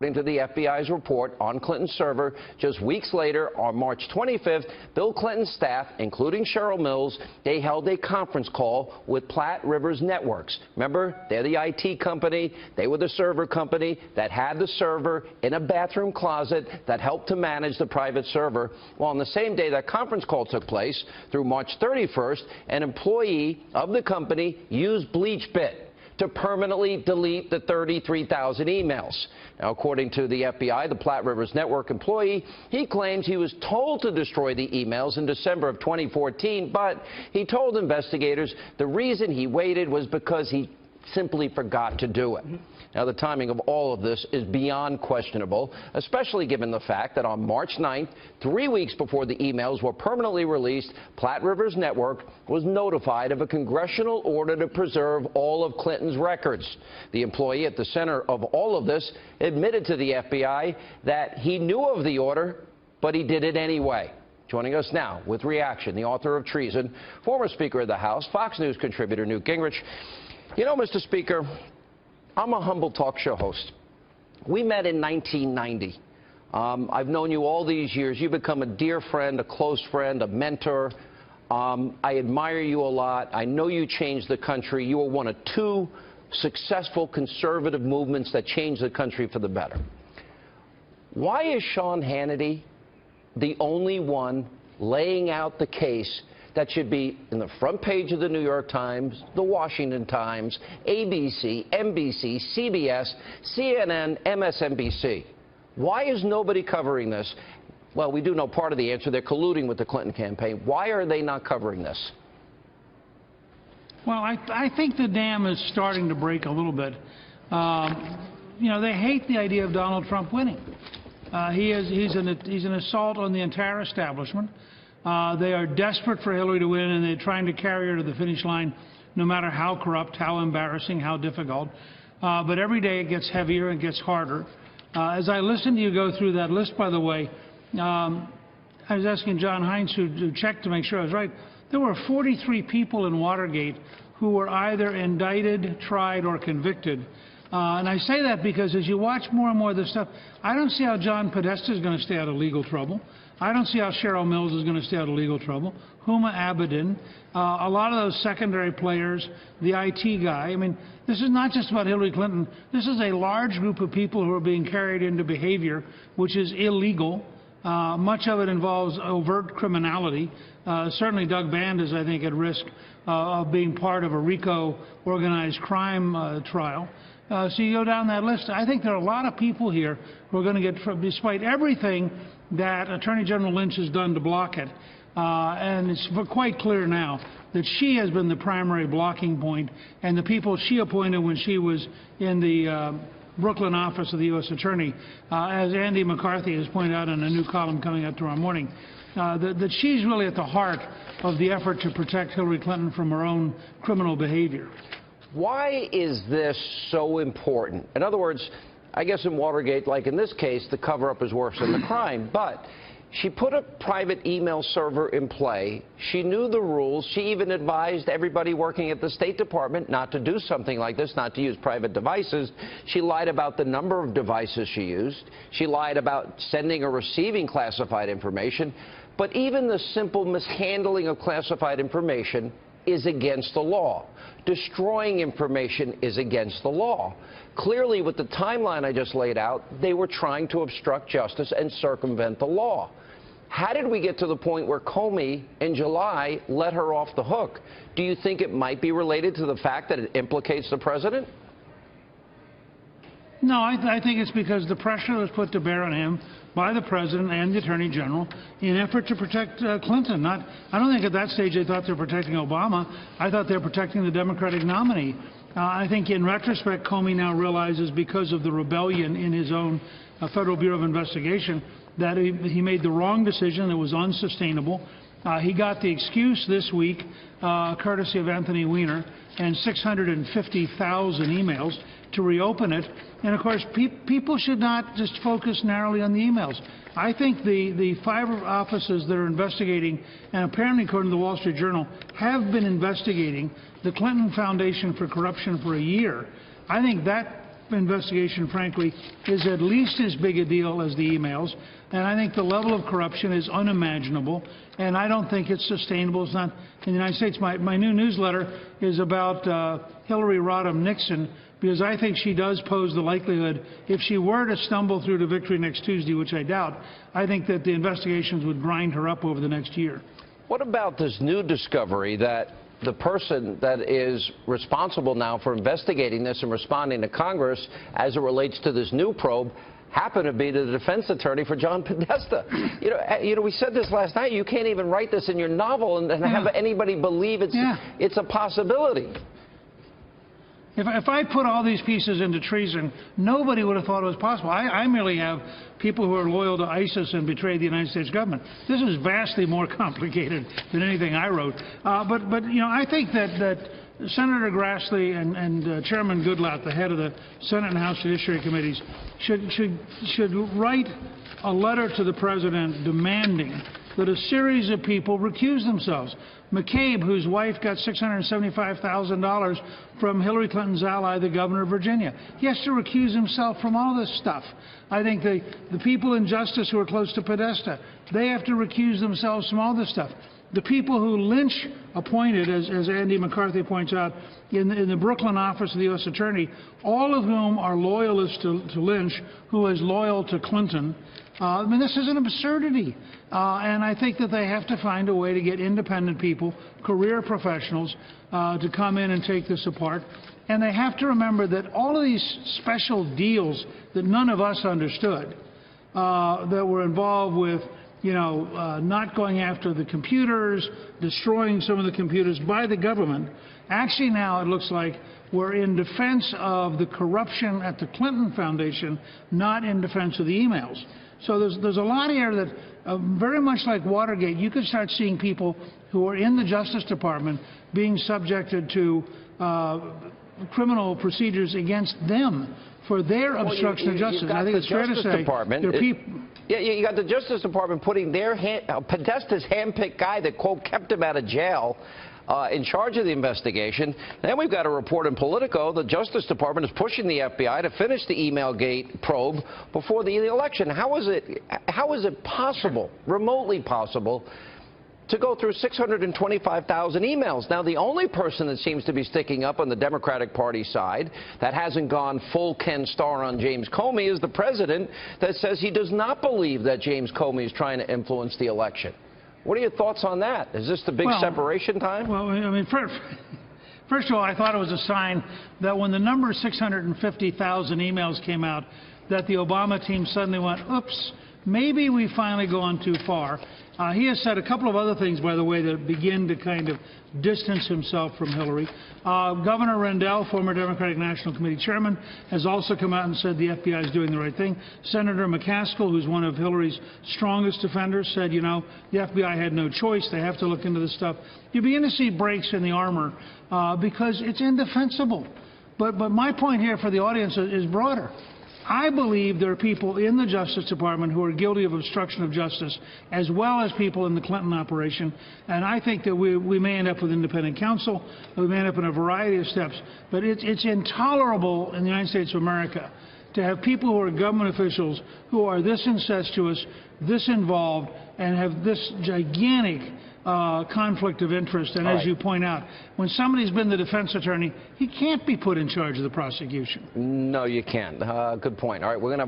According to the FBI's report on Clinton's server, just weeks later, on March 25th, Bill Clinton's staff, including Cheryl Mills, they held a conference call with Platte Rivers Networks. Remember, they're the IT company. They were the server company that had the server in a bathroom closet that helped to manage the private server. Well, on the same day that conference call took place, through March 31st, an employee of the company used BleachBit to permanently delete the 33,000 emails. Now, according to the FBI, the Platte Rivers Network employee, he claims he was told to destroy the emails in December of 2014, but he told investigators the reason he waited was because he simply forgot to do it. Now, the timing of all of this is beyond questionable, especially given the fact that on March 9th, 3 weeks before the emails were permanently released, Platte Rivers Network was notified of a congressional order to preserve all of Clinton's records. The employee at the center of all of this admitted to the FBI that he knew of the order, but he did it anyway. Joining us now with reaction, the author of Treason, former Speaker of the House, Fox News contributor Newt Gingrich. You know, Mr. Speaker, I'm a humble talk show host. We met in 1990. I've known you all these years. You've become a dear friend, a close friend, a mentor. I admire you a lot. I know you changed the country. You were one of two successful conservative movements that changed the country for the better. Why is Sean Hannity the only one laying out the case that should be in the front page of the New York Times, the Washington Times, ABC, NBC, CBS, CNN, MSNBC? Why is nobody covering this? Well, we do know part of the answer. They're colluding with the Clinton campaign. Why are they not covering this? Well, I think the dam is starting to break a little bit. You know, they hate the idea of Donald Trump winning. He's an assault on the entire establishment. They are desperate for Hillary to win, and they're trying to carry her to the finish line, no matter how corrupt, how embarrassing, how difficult. But every day it gets heavier and gets harder. As I listened to you go through that list, by the way, I was asking John Hines to check to make sure I was right. There were 43 people in Watergate who were either indicted, tried, or convicted. And I say that because as you watch more and more of this stuff, I don't see how John Podesta is going to stay out of legal trouble. I don't see how Cheryl Mills is going to stay out of legal trouble. Huma Abedin, a lot of those secondary players, the IT guy. I mean, this is not just about Hillary Clinton. This is a large group of people who are being carried into behavior which is illegal. Much of it involves overt criminality. Certainly Doug Band is, I think, at risk of being part of a RICO organized crime trial. So you go down that list. I think there are a lot of people here who are going to get, despite everything that Attorney General Lynch has done to block it, and it's quite clear now that she has been the primary blocking point, and the people she appointed when she was in the Brooklyn office of the U.S. Attorney, as Andy McCarthy has pointed out in a new column coming out tomorrow morning, that she's really at the heart of the effort to protect Hillary Clinton from her own criminal behavior. Why is this so important? In other words, I guess in Watergate, like in this case, the cover-up is worse than the crime, but she put a private email server in play. She knew the rules. She even advised everybody working at the State Department not to do something like this, not to use private devices. She lied about the number of devices she used. She lied about sending or receiving classified information. But even the simple mishandling of classified information is against the law. Destroying information is against the law. Clearly, with the timeline I just laid out, they were trying to obstruct justice and circumvent the law. How did we get to the point where Comey, in July, let her off the hook? Do you think it might be related to the fact that it implicates the president? No, I think it's because the pressure was put to bear on him by the president and the attorney general in an effort to protect Clinton. I don't think at that stage they thought they were protecting Obama. I thought they were protecting the Democratic nominee. I think in retrospect, Comey now realizes because of the rebellion in his own Federal Bureau of Investigation that he made the wrong decision. It was unsustainable. He got the excuse this week, courtesy of Anthony Weiner, and 650,000 emails to reopen it. And of course, people should not just focus narrowly on the emails. I think the 5 offices that are investigating, and apparently according to the Wall Street Journal, have been investigating the Clinton Foundation for Corruption for a year. I think that investigation, frankly, is at least as big a deal as the emails. And I think the level of corruption is unimaginable, and I don't think it's sustainable. It's not in the United States. My new newsletter is about Hillary Rodham Nixon, because I think she does pose the likelihood, if she were to stumble through to victory next Tuesday, which I doubt, I think that the investigations would grind her up over the next year. What about this new discovery that the person that is responsible now for investigating this and responding to Congress as it relates to this new probe happened to be the defense attorney for John Podesta? You know, we said this last night. You can't even write this in your novel and have anybody believe it's a possibility. If I put all these pieces into treason, nobody would have thought it was possible. I merely have people who are loyal to ISIS and betrayed the United States government. This is vastly more complicated than anything I wrote. But you know, I think that Senator Grassley and Chairman Goodlatte, the head of the Senate and House Judiciary Committees, should write a letter to the President demanding that a series of people recuse themselves. McCabe, whose wife got $675,000 from Hillary Clinton's ally, the governor of Virginia. He has to recuse himself from all this stuff. I think the people in justice who are close to Podesta, they have to recuse themselves from all this stuff. The people who Lynch appointed, as Andy McCarthy points out, in the Brooklyn office of the U.S. Attorney, all of whom are loyalists to Lynch, who is loyal to Clinton. I mean, this is an absurdity. And I think that they have to find a way to get independent people, career professionals, to come in and take this apart. And they have to remember that all of these special deals that none of us understood, that were involved with, not going after the computers, destroying some of the computers by the government, actually now it looks like we're in defense of the corruption at the Clinton Foundation, not in defense of the emails. So there's a lot here that, very much like Watergate, you could start seeing people who are in the Justice Department being subjected to criminal procedures against them for their obstruction of justice. I think it's fair to say there are people. Yeah, you got the Justice Department putting their Podesta's handpicked guy that, quote, kept him out of jail in charge of the investigation. Then we've got a report in Politico. The Justice Department is pushing the FBI to finish the Emailgate probe before the election. How is it possible, remotely possible, to go through 625,000 emails? Now, the only person that seems to be sticking up on the Democratic Party side that hasn't gone full Ken Starr on James Comey is the president, that says he does not believe that James Comey is trying to influence the election. What are your thoughts on that? Is this the big separation time? Well, I mean, first of all, I thought it was a sign that when the number 650,000 emails came out, that the Obama team suddenly went, oops, maybe we've finally gone too far. He has said a couple of other things, by the way, that begin to kind of distance himself from Hillary. Governor Rendell, former Democratic National Committee chairman, has also come out and said the FBI is doing the right thing. Senator McCaskill, who's one of Hillary's strongest defenders, said, the FBI had no choice. They have to look into this stuff. You begin to see breaks in the armor because it's indefensible. But my point here for the audience is broader. I believe there are people in the Justice Department who are guilty of obstruction of justice, as well as people in the Clinton operation. And I think that we may end up with independent counsel. We may end up in a variety of steps. But it's intolerable in the United States of America to have people who are government officials who are this incestuous, this involved, and have this gigantic conflict of interest. And as you point out, when somebody's been the defense attorney, he can't be put in charge of the prosecution. No, you can't. Good point. All right, we're going to